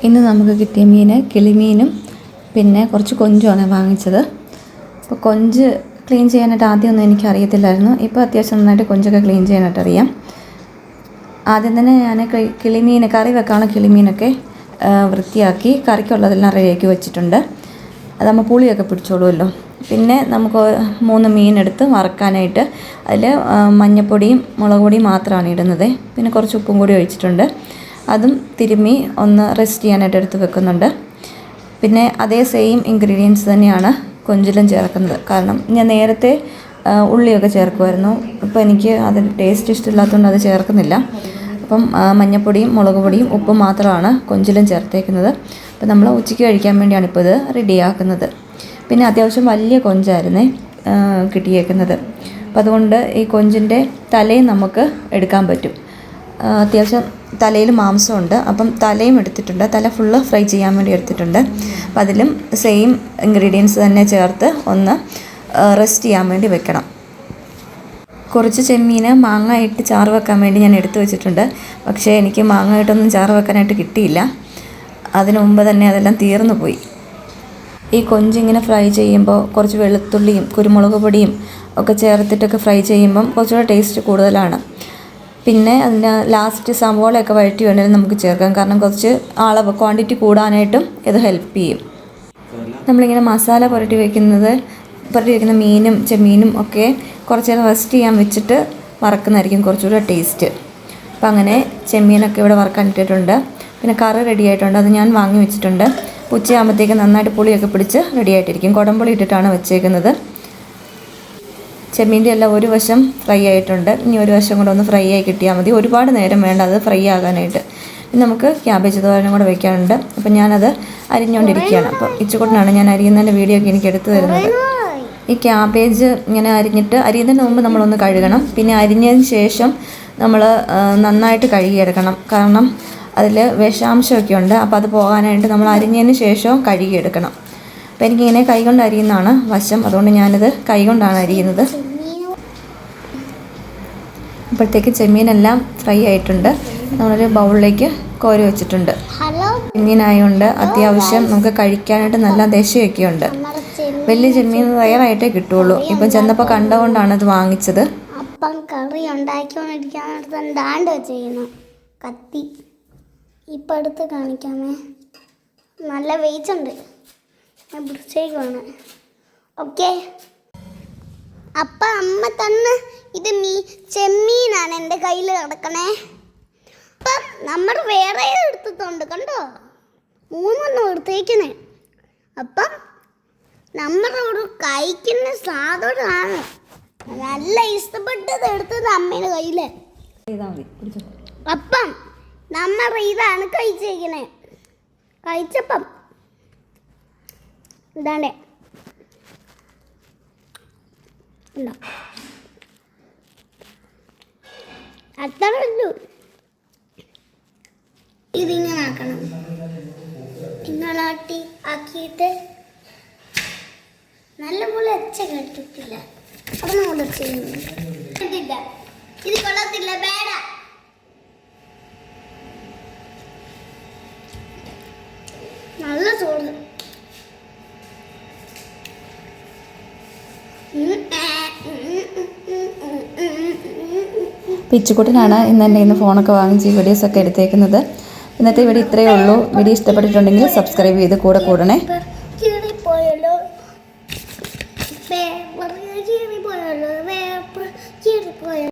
ഇന്ന് നമുക്ക് കിട്ടിയ മീൻ കിളിമീനും പിന്നെ കുറച്ച് കൊഞ്ചുമാണ് വാങ്ങിച്ചത്. അപ്പോൾ കൊഞ്ച് ക്ലീൻ ചെയ്യാനായിട്ട് ആദ്യമൊന്നും എനിക്കറിയത്തില്ലായിരുന്നു. ഇപ്പോൾ അത്യാവശ്യം നന്നായിട്ട് കൊഞ്ചൊക്കെ ക്ലീൻ ചെയ്യാനായിട്ട് അറിയാം. ആദ്യം തന്നെ ഞാൻ കിളിമീൻ കറി വെക്കാനുള്ള കിളിമീനൊക്കെ വൃത്തിയാക്കി കറിക്കുള്ളതെല്ലാം റെഡിയാക്കി വെച്ചിട്ടുണ്ട്. അതാകുമ്പോൾ പുളിയൊക്കെ പിടിച്ചോളുമല്ലോ. പിന്നെ നമുക്ക് 3 മീനെടുത്ത് വറക്കാനായിട്ട് അതിൽ മഞ്ഞൾപ്പൊടിയും മുളക് പൊടിയും മാത്രമാണ് ഇടുന്നത്. പിന്നെ കുറച്ച് ഉപ്പും കൂടി ഒഴിച്ചിട്ടുണ്ട്. അതും തിരുമ്മി ഒന്ന് റെസ്റ്റ് ചെയ്യാനായിട്ട് എടുത്ത് വെക്കുന്നുണ്ട്. പിന്നെ അതേ സെയിം ഇൻഗ്രീഡിയൻസ് തന്നെയാണ് കൊഞ്ചിലും ചേർക്കുന്നത്. കാരണം ഞാൻ നേരത്തെ ഉള്ളിയൊക്കെ ചേർക്കുമായിരുന്നു. ഇപ്പോൾ എനിക്ക് അതിന് ടേസ്റ്റ് ഇഷ്ടമില്ലാത്തതുകൊണ്ട് അത് ചേർക്കുന്നില്ല. അപ്പം മഞ്ഞൾപ്പൊടിയും മുളക് പൊടിയും ഉപ്പും മാത്രമാണ് കൊഞ്ചിലും ചേർത്തേക്കുന്നത്. അപ്പോൾ നമ്മൾ ഉച്ചയ്ക്ക് കഴിക്കാൻ വേണ്ടിയാണ് ഇപ്പോൾ ഇത് റെഡിയാക്കുന്നത്. പിന്നെ അത്യാവശ്യം വലിയ കൊഞ്ചായിരുന്നേ കിട്ടിയേക്കുന്നത്. അപ്പം അതുകൊണ്ട് ഈ കൊഞ്ചിൻ്റെ തലയും നമുക്ക് എടുക്കാൻ പറ്റും. അത്യാവശ്യം തലയിൽ മാംസമുണ്ട്. അപ്പം തലയും എടുത്തിട്ടുണ്ട്. തല ഫുള്ള് ഫ്രൈ ചെയ്യാൻ വേണ്ടി എടുത്തിട്ടുണ്ട്. അപ്പം അതിലും സെയിം ഇൻഗ്രീഡിയൻസ് തന്നെ ചേർത്ത് ഒന്ന് റെസ്റ്റ് ചെയ്യാൻ വേണ്ടി വെക്കണം. കുറച്ച് ചെമ്മീൻ മാങ്ങ ഇട്ട് ചാറ് വെക്കാൻ വേണ്ടി ഞാൻ എടുത്തു വെച്ചിട്ടുണ്ട്. പക്ഷേ എനിക്ക് മാങ്ങ ഇട്ടൊന്നും ചാറ് വെക്കാനായിട്ട് കിട്ടിയില്ല. അതിനു മുമ്പ് തന്നെ അതെല്ലാം തീർന്നു പോയി. ഈ കൊഞ്ചിങ്ങനെ ഫ്രൈ ചെയ്യുമ്പോൾ കുറച്ച് വെളുത്തുള്ളിയും കുരുമുളക് പൊടിയും ഒക്കെ ചേർത്തിട്ടൊക്കെ ഫ്രൈ ചെയ്യുമ്പം കുറച്ചുകൂടെ ടേസ്റ്റ് കൂടുതലാണ്. പിന്നെ അതിന് ലാസ്റ്റ് സവോളയൊക്കെ വഴറ്റി വേണമെങ്കിലും നമുക്ക് ചേർക്കാം. കാരണം കുറച്ച് അളവ് ക്വാണ്ടിറ്റി കൂടാനായിട്ടും ഇത് ഹെൽപ്പ് ചെയ്യും. നമ്മളിങ്ങനെ മസാല പുരട്ടി വയ്ക്കുന്ന മീനും ചെമ്മീനും ഒക്കെ കുറച്ച് നേരം റെസ്റ്റ് ചെയ്യാൻ വെച്ചിട്ട് വറക്കുന്നതായിരിക്കും കുറച്ചുകൂടെ ടേസ്റ്റ്. അപ്പം അങ്ങനെ ചെമ്മീനൊക്കെ ഇവിടെ വറക്കാൻ ഇട്ടിട്ടുണ്ട്. പിന്നെ കറി റെഡി ആയിട്ടുണ്ട്. അത് ഞാൻ വാങ്ങി വെച്ചിട്ടുണ്ട്. ഉച്ചയാകുമ്പോഴത്തേക്ക് നന്നായിട്ട് പുളിയൊക്കെ പിടിച്ച് റെഡി ആയിട്ടിരിക്കും. കുടംപുളി ഇട്ടിട്ടാണ് വെച്ചേക്കുന്നത്. ചെമ്മീൻ്റെ എല്ലാം ഒരു വശം ഫ്രൈ ആയിട്ടുണ്ട്. ഇനി ഒരു വശം കൂടെ ഒന്ന് ഫ്രൈ ആയി കിട്ടിയാൽ മതി. ഒരുപാട് നേരം വേണ്ട അത് ഫ്രൈ ആകാനായിട്ട്. ഇനി നമുക്ക് ക്യാബേജ് തോരനും കൂടെ വെക്കാനുണ്ട്. അപ്പം ഞാനത് അരിഞ്ഞുകൊണ്ടിരിക്കുകയാണ്. അപ്പോൾ ഇച്ചുകൊണ്ടാണ് ഞാൻ അരിയുന്നതിൻ്റെ വീഡിയോ ഒക്കെ എനിക്ക് എടുത്തു തരുന്നത്. ഈ ക്യാബേജ് ഇങ്ങനെ അരിയുന്നതിന് മുമ്പ് നമ്മളൊന്ന് കഴുകണം. പിന്നെ അരിഞ്ഞതിന് ശേഷം നമ്മൾ നന്നായിട്ട് കഴുകിയെടുക്കണം. കാരണം അതിൽ വിഷാംശമൊക്കെ ഉണ്ട്. അപ്പോൾ അത് പോകാനായിട്ട് നമ്മൾ അരിഞ്ഞതിന് ശേഷം കഴുകിയെടുക്കണം. അപ്പോൾ എനിക്കിങ്ങനെ കൈകൊണ്ട് അരിയുന്നതാണ് വശം. അതുകൊണ്ട് ഞാനിത് കൈകൊണ്ടാണ് അരിയുന്നത്. അപ്പോഴത്തേക്ക് ചെമ്മീനെല്ലാം ഫ്രൈ ആയിട്ടുണ്ട്. നമ്മളൊരു ബൗളിലേക്ക് കോരി വെച്ചിട്ടുണ്ട്. ചെമ്മീനായതുകൊണ്ട് അത്യാവശ്യം നമുക്ക് കഴിക്കാനായിട്ട് നല്ല ദശയൊക്കെ ഉണ്ട്. വലിയ ചെമ്മീൻ റയറായിട്ടേ കിട്ടുള്ളൂ. ഇപ്പം ചെന്നപ്പോൾ കണ്ടുകൊണ്ടാണ് ഇത് വാങ്ങിച്ചത്. അപ്പം കറി ഉണ്ടാക്കിക്കൊണ്ടിരിക്കാൻ ചെയ്യുന്നു കത്തി ഇപ്പം അടുത്ത് കാണിക്കാമേ. നല്ല വെയിറ്റ് ഉണ്ട്. ഞാൻ പിടിച്ചേക്കുവാണ്. ഓക്കെ. അപ്പം അമ്മ തന്ന ഇത് ചെമ്മീനാണ് എൻ്റെ കയ്യിൽ കിടക്കണേ. അപ്പം നമ്മൾ വേറെ എടുത്തിട്ടുണ്ട് കണ്ടോ. 3 എടുത്തേക്കണേ. അപ്പം നമ്മളോട് കഴിക്കുന്ന സാധനമാണ് നല്ല ഇഷ്ടപ്പെട്ടത് എടുത്തത് അമ്മയുടെ കയ്യിൽ. അപ്പം നമ്മൾ ഇതാണ് കഴിച്ചേക്കണേ. കഴിച്ചപ്പം ഇതാണ്ടേ അത്ര ഉള്ളൂ. ഇതിങ്ങനെ ആക്കണം. ഇങ്ങനെ ആക്കിയിട്ട് നല്ലപോലെ അച്ച കേട്ടിട്ടില്ല. അതൊന്നും കൂടെ ചെയ്യുന്നില്ല. ഇത് കൊള്ളത്തില്ല. വേട നല്ല ചോറ്. പിച്ചുക്കുട്ടനാണ് ഇന്ന് ഫോണൊക്കെ വാങ്ങിച്ച് വീഡിയോസൊക്കെ എടുത്തേക്കുന്നത്. ഇന്നത്തെ വീഡിയോ ഇത്രയേ ഉള്ളൂ. വീഡിയോ ഇഷ്ടപ്പെട്ടിട്ടുണ്ടെങ്കിൽ സബ്സ്ക്രൈബ് ചെയ്ത് കൂടെ കൂടണേ.